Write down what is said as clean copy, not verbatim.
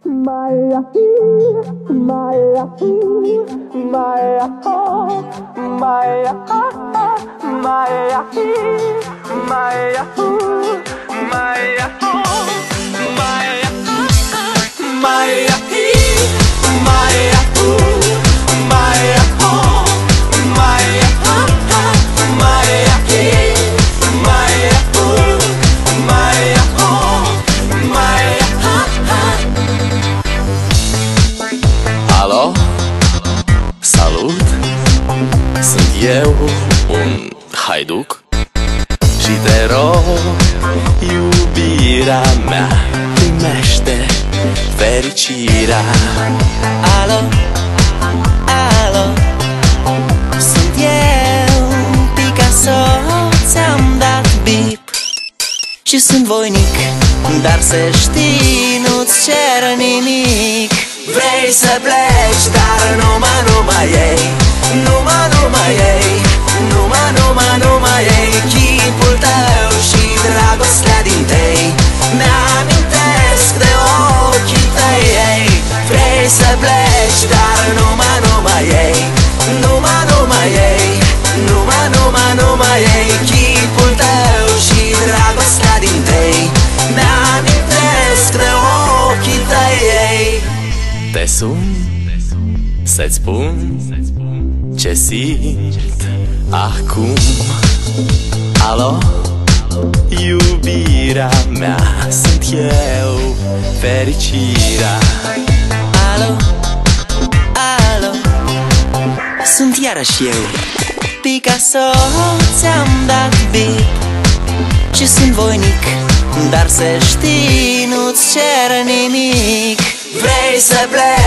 Maya, Maya, Maya, Maya, Maya, Maya, Maya, Maya, Maya, Alo, salut! Sunt eu, un haiduc și te rog, iubirea mea, primește fericirea. Alo, alo, sunt eu, Picasso, ți-am dat bip și sunt voinic, dar să știi, nu-ți cer nimic. Vrei să pleci, dar numai ei, numai ei, numai ei, chipul tău și dragostea din tei mi-amintesc de ochii tăi, ei. Vrei să pleci, dar numai ei, numai ei, numai ei, chipul tău și dragostea din tei mi-amintesc de ochii tăi, ei. Te sun să-ți spun ce simt acum. Alo, iubirea mea, sunt eu, fericirea. Alo, alo, sunt iarăși eu, Picasso, ți-am dat bip și sunt voinic, dar să știi, nu-ți cer nimic. Vrei să pleci,